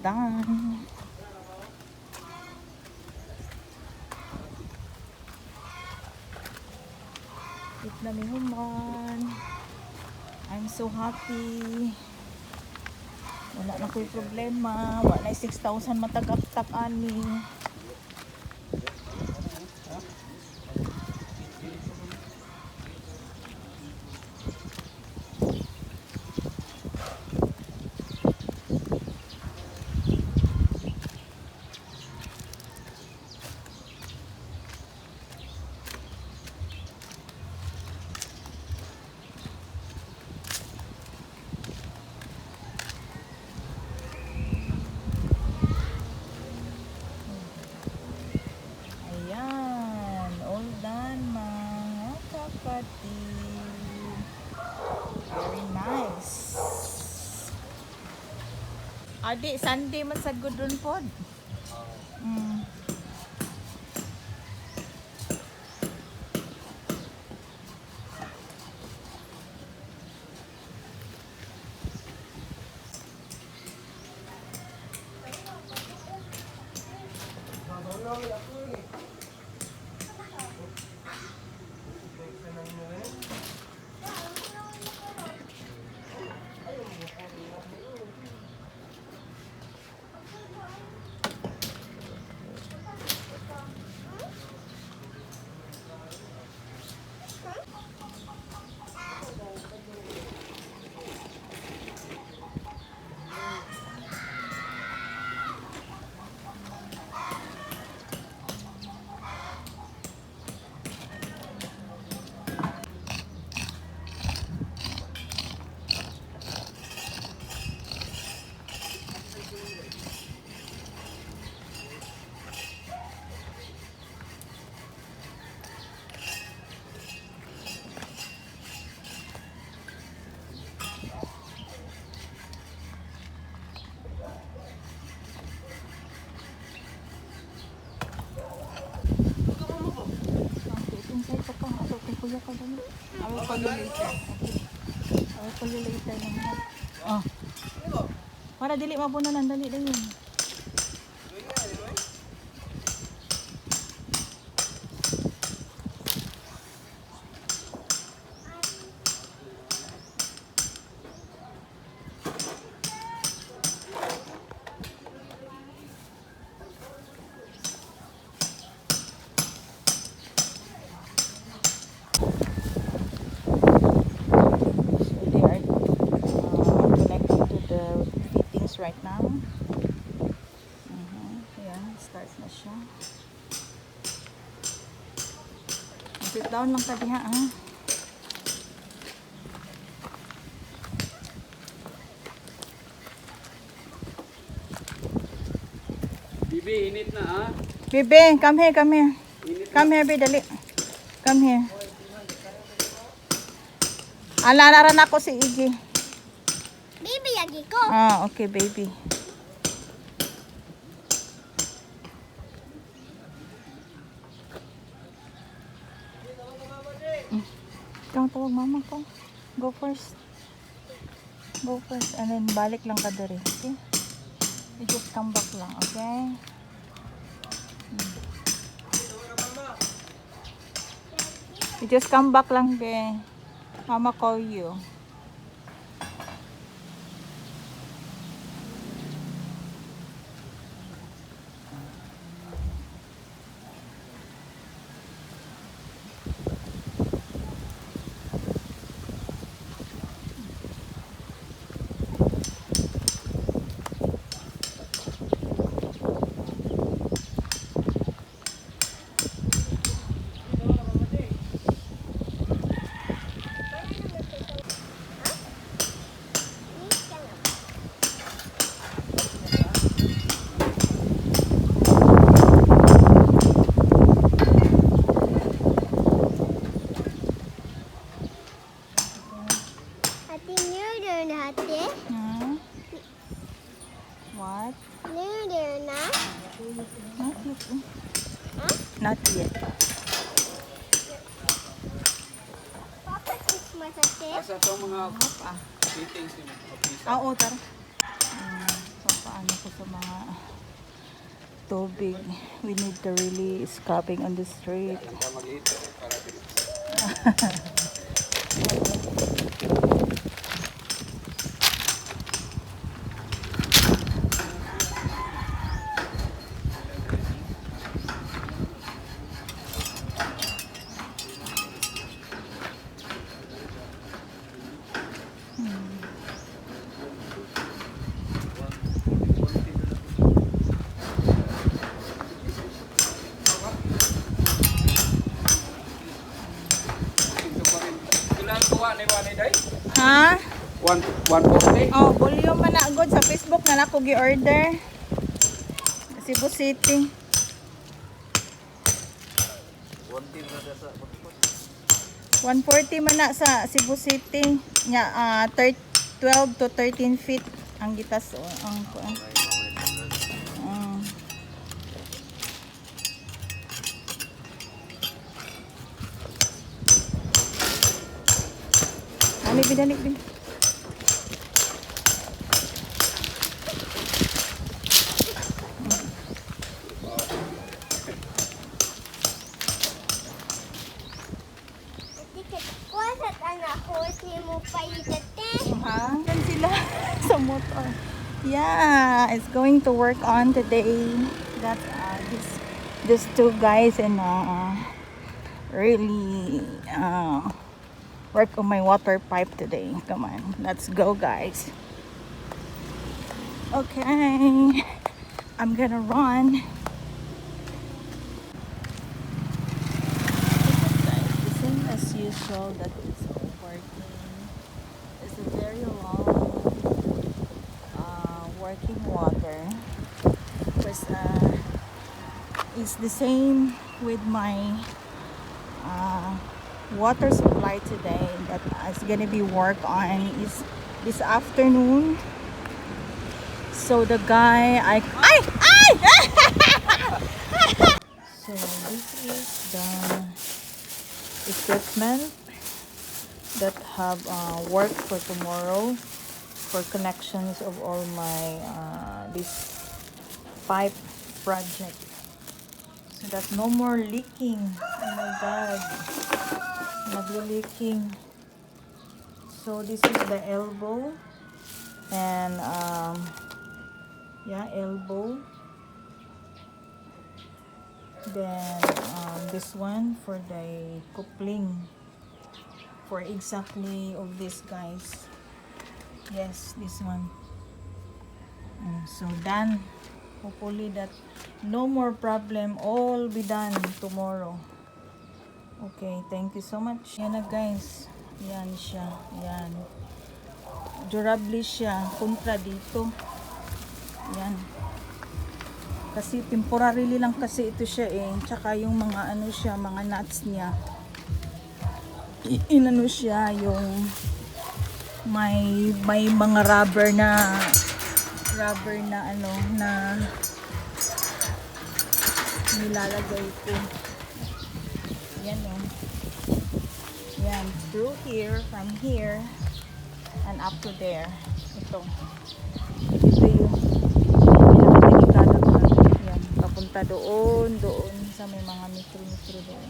done. It na mi human. I'm so happy. Wala na ko'y problema. Wala na 6,000 matagak-tak ani. Very nice. Adi, Sunday man sa gudron pod. Kuya ka dali. I will call you later. Okay. I will call you later naman. Oh. Para dili mabunalan dali dayon. Right now. Ayan, starts na siya. Sit down lang ka diha, ha? Bibi, init na, ha? Bibi, come here, come here. Come here, Bibi, dali. Come here. Alanaran ako si Iggy. Baby, lagi ko. Ah, okay, baby. Ikaw tawag mama ko. Go first. Go first. And then balik lang ka dere. Okay? You just come back lang, okay? You just come back lang, be. Mama call you. What? Not yet. Not yet. Papa, Christmas ate. Asa itong mga fittings ni mo? Oo, tara. So, paano? ano ko sa mga tubig. We need to really scrubbing on the street. Ilan kuha ni Wani day? Ha? 140. Oh, volume man na good sa Facebook na ako gi-order. Cebu City. 140 man na sa Cebu City. Nya 12 to 13 feet ang gitas ang kuan. Dali bin. Kuwasat anak ko, si mo pa itate. Ha? Yan sila sa motor. Yeah, it's going to work on today. That these two guys and really work on my water pipe today. Come on, let's go, guys. Okay, I'm gonna run. The same as usual that it's working. It's a very long working water. Because it's the same with my water supply today that is gonna be worked on is this afternoon. So the guy so this is the equipment that have work for tomorrow for connections of all my this pipe project, so that no more leaking. Oh my god, nagli-leaking. So this is the elbow and yeah, elbow. Then this one for the coupling for exactly of this, guys. Yes, this one. So done. Hopefully that no more problem, all be done tomorrow. Okay, thank you so much. Yan na, guys. Yan siya. Yan. Durable siya. Kontra dito. Yan. Kasi temporarily lang kasi ito siya eh. Tsaka yung mga ano siya, mga nuts niya. Inano siya yung may mga rubber na ano na nilalagay ko. Yan o. Yan. Through here, from here and up to there. Ito yung pinakadelikado ko. Yan. Papunta doon sa may mga metro doon.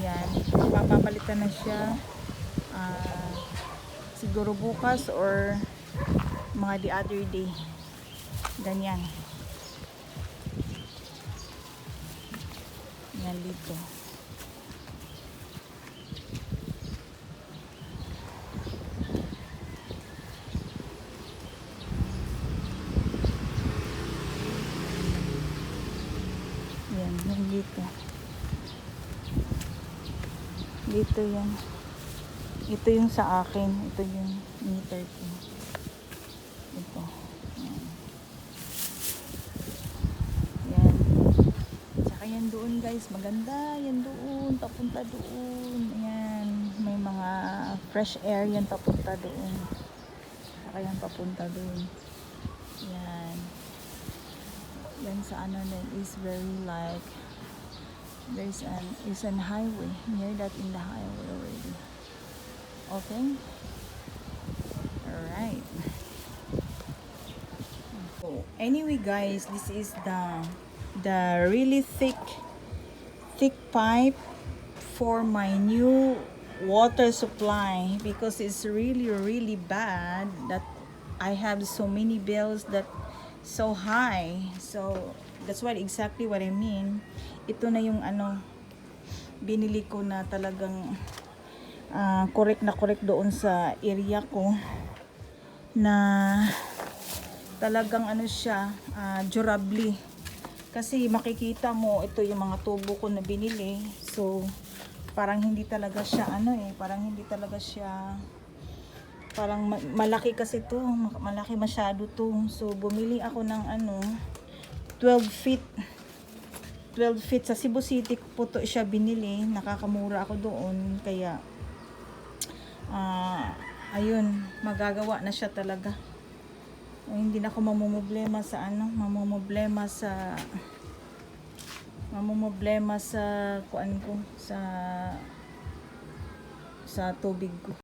Yan. Papapalitan na siya. Siguro bukas or mga the other day. Ganyan. Yan dito. Yan, dito. Dito yan. Ito yung sa akin. Ito yung meter ko. Ito. Yan. Tsaka yan doon, guys. Maganda. Yan doon. Papunta doon. Yan. May mga fresh air yan papunta doon. Tsaka yan papunta doon. Yan. Yan sa ano na is very like there's an highway. Near that in the highway already. Okay. Alright. anyway guys, this is the really thick pipe for my new water supply, because it's really bad that I have so many bills that so high. So that's exactly what I mean. Ito na yung binili ko na talagang correct doon sa area ko, na talagang siya, durably. Kasi makikita mo, ito yung mga tubo ko na binili. So, parang hindi talaga siya, parang malaki kasi to. Malaki masyado to. So, bumili ako ng 12 feet. 12 feet. Sa Cebu City po to siya binili. Nakakamura ako doon. Kaya, ayun, magagawa na siya talaga. Hindi na ako mamumblema sa kuan ko, sa tubig ko.